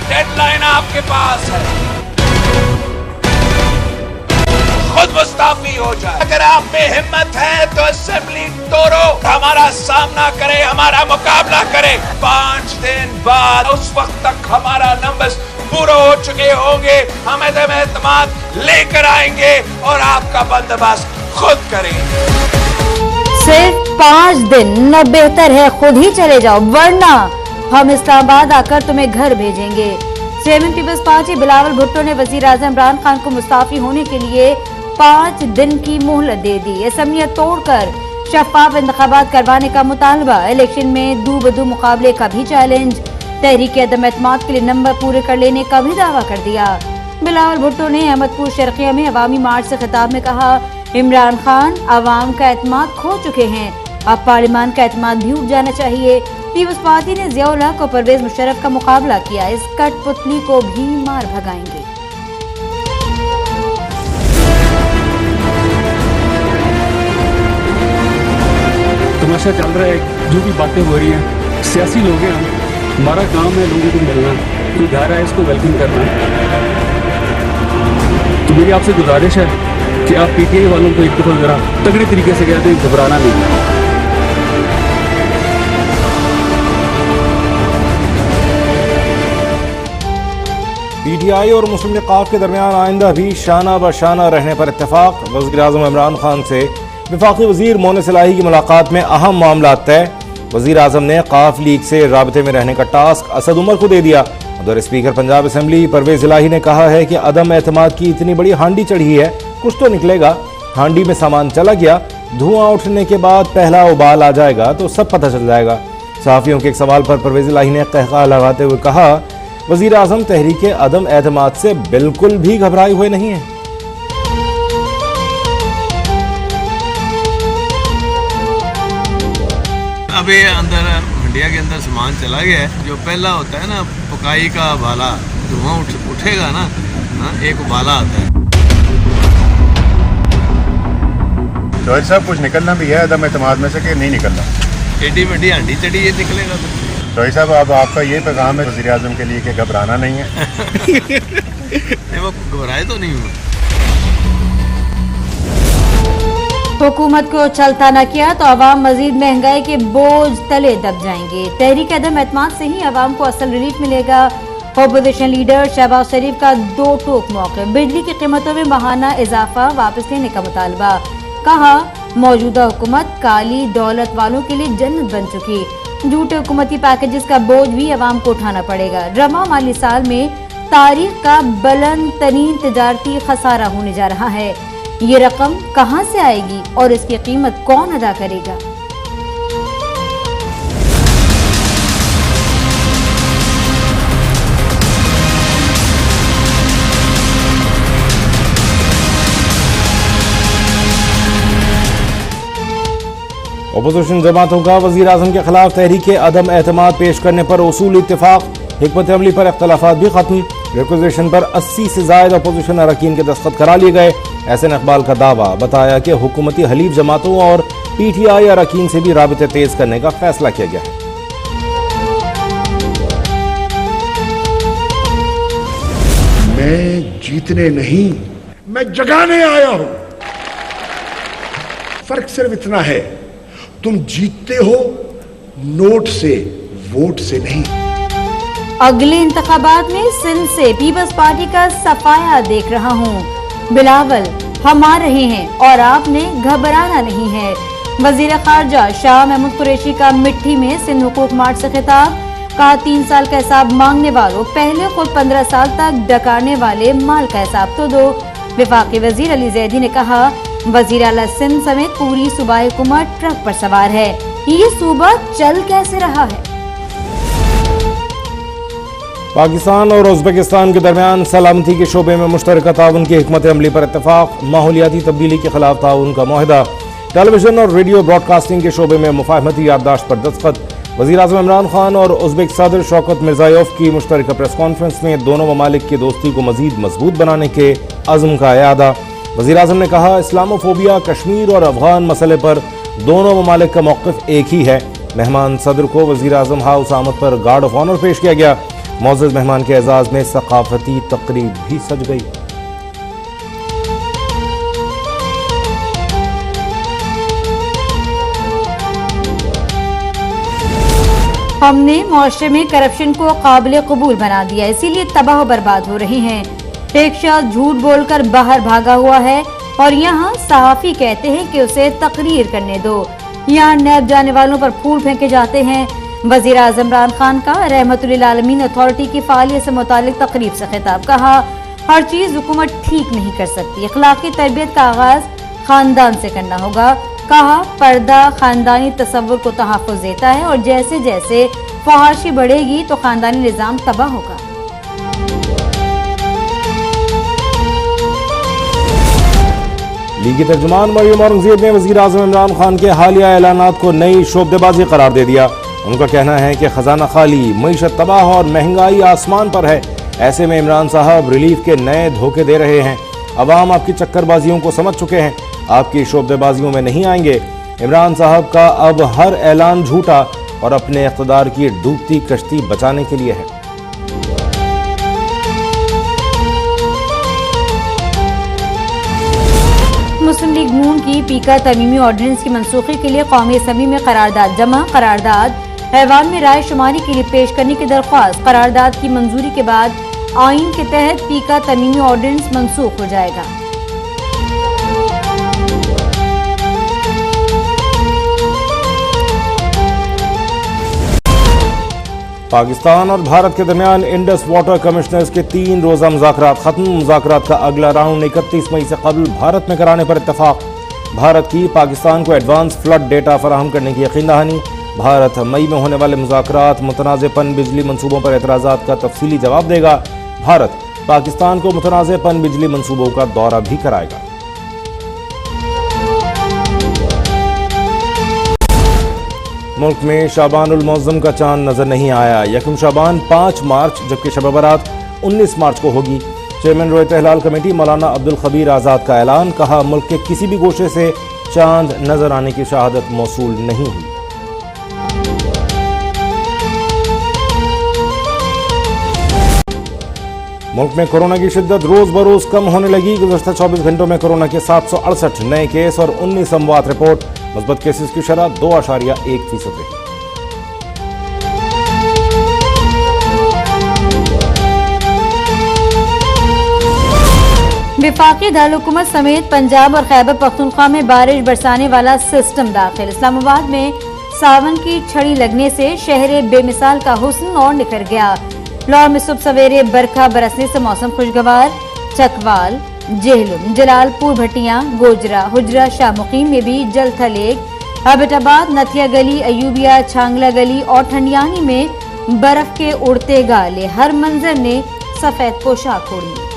Deadline आपके पास है, खुद मुस्ताफी हो जाए। अगर आप में हिम्मत है तो असेंबली तोड़ो, हमारा सामना करे, हमारा मुकाबला करे। 5 दिन बाद उस वक्त तक हमारा नंबर्स पूरे हो चुके होंगे, हम एतमाद लेकर आएंगे और आपका बंदोबस्त खुद करेंगे। सिर्फ 5 दिन, न बेहतर है खुद ही चले जाओ, वरना हम इस्लामाबाद आकर तुम्हें घर भेजेंगे। Chairman Peoples Party Bilawal Bhutto ने वजीर आजम इमरान खान को मुस्ताफी होने के लिए 5 दिन की मोहलत दे दी। असमियत तोड़कर शफाफ इंतखाबात करवाने का मुतालबा, इलेक्शन में दू बदू मुकाबले का भी चैलेंज, तहरीक अदम एतमाद के लिए नंबर पूरे कर लेने का भी दावा कर दिया। बिलावल भुट्टो ने अहमदपुर शर्किया में अवामी मार्च से खिताब में कहा, इमरान खान अवाम का एतमाद खो चुके हैं, अब पार्लियामान का एतमाद भी उठ जाना चाहिए। पीपल्स पार्टी ने जियाउल हक और परवेज मुशर्रफ का मुकाबला किया, इस कठपुतली को भी मार भगाएंगे। तमाशा चल रहा है, जो भी बातें हो रही हैं, सियासी लोग हैं, हमारा काम है लोगों को मिलना, कोई धारा है इसको वेलकम करना। तो मेरी आपसे गुजारिश है कि आप पीटीआई वालों को एक दफा जरा तगड़े तरीके से कहते हैं, घबराना नहीं। पीटीआई और मुस्लिम लीग के दरमियान आइंदा भी शाना बशाना रहने पर इत्तेफाक। वज़ीर आज़म इमरान खान से वफाकी वज़ीर मोहन सलाही की मुलाकात में अहम मामला तय। वज़ीर आज़म ने काफ लीग से राबते में रहने का टास्क असद उमर को दे दिया। उधर स्पीकर पंजाब असम्बली परवेज इलाही ने कहा है कि अदम एतमाद की इतनी बड़ी हांडी चढ़ी है, कुछ तो निकलेगा। हांडी में सामान चला गया, धुआं उठने के बाद पहला उबाल आ जाएगा तो सब पता चल जाएगा। सहाफ़ियों के एक सवाल पर परवेज इलाही ने कहका लगाते हुए कहा, वज़ीर आज़म तहरीक अदम एतमाद से बिल्कुल भी घबराए हुए नहीं है। अब ये अंदर हंडिया के अंदर सामान चला गया है, जो पहला होता है ना पकाई का उबाला, धुआं उठेगा ना, एक उबाला आता है। शोएब साहब कुछ निकलना भी है अदम एतमाद में से कि नहीं निकलना? एडी मेडी हांडी चढ़ी ये निकलेगा तो। शोएब साहब अब आपका ये पैगाम है वज़ीर आज़म के लिए कि घबराना नहीं है। नहीं, वो घबराए तो नहीं हुआ। हुकूमत को चलता न किया तो अवाम मजीद महंगाई के बोझ तले दब जाएंगे। तहरीक अदम एतमाद से ही अवाम को असल रिलीफ मिलेगा। अपोजिशन लीडर शहबाज शरीफ का 2 टोक मौके, बिजली की कीमतों में माहाना इजाफा वापस लेने का मुतालबा। कहा, मौजूदा हुकूमत काली दौलत वालों के लिए जन्नत बन चुकी। झूठे हुकूमती पैकेजेस का बोझ भी अवाम को उठाना पड़ेगा। रवा माली साल में तारीख का बुलंद तरीन तिजारती खसारा होने जा रहा है। ये रकम कहां से आएगी और इसकी कीमत कौन अदा करेगा? अपोजिशन जमातों का वज़ीर आज़म के खिलाफ तहरीक अदम एतमाद पेश करने पर उसूल इत्तेफाक। हिकमत अमली पर अख्तलाफात भी खत्म। रिक्विजिशन पर 80 से ज़ायद अपोजिशन अरकान के दस्तखत करा लिए गए। एहसन इकबाल का दावा, बताया कि हुकूमती हलीफ जमातों और पीटीआई अरकान से भी राबिते तेज करने का फैसला किया गया है। मैं जीतने नहीं, मैं जगाने आया हूं। फर्क सिर्फ इतना है, तुम जीतते हो नोट से, वोट से नहीं। अगले इंतखाबात में सिंध से पीपल्स पार्टी का सफाया देख रहा हूँ। बिलावल, हम आ रहे हैं और आपने घबराना नहीं है। वजीर खारजा शाह महमूद कुरैशी का मिट्टी में सिंध हुकूक मार्च से खिताब। कहा, 3 साल का हिसाब मांगने वालों पहले खुद 15 साल तक डकाने वाले माल का हिसाब तो दो। वफाकी वजीर अली जैदी ने कहा, वजीर आला सिंध समेत पूरी सूबाई हुकूमत ट्रक पर सवार है। ये सूबा चल कैसे रहा है? पाकिस्तान और उज़्बेकिस्तान के दरमियान सलामती के शोबे में मुश्तरका ताउन की हिकमत अमली पर इत्तफाक। माहौलियाती तब्दीली के खिलाफ ताउन का मुआहदा। टेलीविजन और रेडियो ब्रॉडकास्टिंग के शोबे में मुफाहमती याददाश्त पर दस्तखत। वज़ीर आज़म इमरान खान और उज़्बेक सदर शौकत मिर्ज़ायोफ की मुश्तरका प्रेस कॉन्फ्रेंस में दोनों ममालिक की दोस्ती को मजीद मजबूत बनाने के अज़्म का इयादा। वज़ीर आज़म ने कहा, इस्लामोफोबिया, कश्मीर और अफगान मसले पर दोनों ममालिक का मौक़िफ़ एक ही है। मेहमान सदर को वज़ीर आज़म हाउस आमद पर गार्ड ऑफ ऑनर पेश किया गया। मोअज़्ज़ज़ मेहमान के एजाज में सकाफती तकरीब भी सज गई। हमने मुआशरे में करप्शन को काबिल कबूल बना दिया, इसीलिए तबाह बर्बाद हो रहे हैं। एक शख्स झूठ बोलकर बाहर भागा हुआ है और यहाँ सहाफी कहते हैं कि उसे तकरीर करने दो। यहाँ नैब जाने वालों पर फूल फेंके जाते हैं। वजीर आज़म इमरान खान का रहमतुल्लिल आलमीन अथॉरिटी की फालियत से मुतालिक तकरीब से खिताब। कहा, हर चीज हुकूमत ठीक नहीं कर सकती, अखलाकी तरबियत का आगाज खानदान से करना होगा। कहा, पर्दा खानदानी तसव्वुर को तहफ़्फ़ुज़ देता है और जैसे जैसे फहाशी बढ़ेगी तो खानदानी निज़ाम तबाह होगा। लीगी तर्जुमान मरियम औरंगज़ेब ने वज़ीर आज़म इमरान खान के हालिया ऐलानात को नई शोबदेबाजी करार दे दिया। उनका कहना है कि खजाना खाली, मईशत तबाह और महंगाई आसमान पर है। ऐसे में इमरान साहब रिलीफ के नए धोखे दे रहे हैं। अवाम आपकी चक्करबाजियों को समझ चुके हैं, आपकी शोबदेबाजियों में नहीं आएंगे। इमरान साहब का अब हर ऐलान झूठा और अपने इक़्तिदार की डूबती कश्ती बचाने के लिए है। मुस्लिम लीग नून की पीका तरमीमी ऑर्डिनेंस की मनसूखी के लिए कौमी असम्बली में करारदाद जमा। करारदाद ऐवान में राय शुमारी के लिए पेश करने की दरख्वास्त। करारदाद की मंजूरी के बाद आइन के तहत पीका तरमीमी ऑर्डिनेंस मनसूख हो जाएगा। पाकिस्तान और भारत के दरमियान इंडस वाटर कमिश्नर्स के 3 रोजा मुज़ाकरात खत्म। मुज़ाकरात का अगला राउंड 31 मई से कबल भारत में कराने पर इत्तफाक। भारत की पाकिस्तान को एडवांस फ्लड डेटा फराहम करने की यकीन दहानी। भारत मई में होने वाले मुज़ाकरात मुतनाज़-ए-पन बिजली मंसूबों पर एतराज़ात का तफसीली जवाब देगा। भारत पाकिस्तान को मुतनाज़-ए-पन बिजली मंसूबों का दौरा भी कराएगा। मुल्क में शाबानुल मुअज़्ज़म का चांद नजर नहीं आया। यकम शाबान 5 मार्च जबकि शब बरात 19 मार्च को होगी। चेयरमैन रोयत हिलाल कमेटी मौलाना अब्दुल खबीर आज़ाद का ऐलान। कहा, मुल्क के किसी भी गोशे से चांद नजर आने की शहादत मौसूल नहीं हुई। मुल्क में कोरोना की शिद्दत रोज बरोज कम होने लगी। गुज़श्ता 24 घंटों में कोरोना के 768 नए केस और 19 अमवात रिपोर्ट। मुस्बत केसेस की शरह 2.1% रही। विफाकी दारुलहुकूमत समेत पंजाब और खैबर पख्तूनख्वा में बारिश बरसाने वाला सिस्टम दाखिल। इस्लामाबाद में सावन की छड़ी लगने से शहर बेमिसाल का हुस्न और निखर गया। लाहौर में सुबह सवेरे बरखा बरसने से मौसम खुशगवार। चकवाल, जेहलुम, जलालपुर, भटियां, गोजरा, हुजरा, शाह मुकीम में भी जल थलेग। अबटाबाद, नथिया गली, अयूबिया, छांगला गली और ठंडियानी में बर्फ के उड़ते गाले। हर मंजर ने सफेद पोशाक ओढ़ी।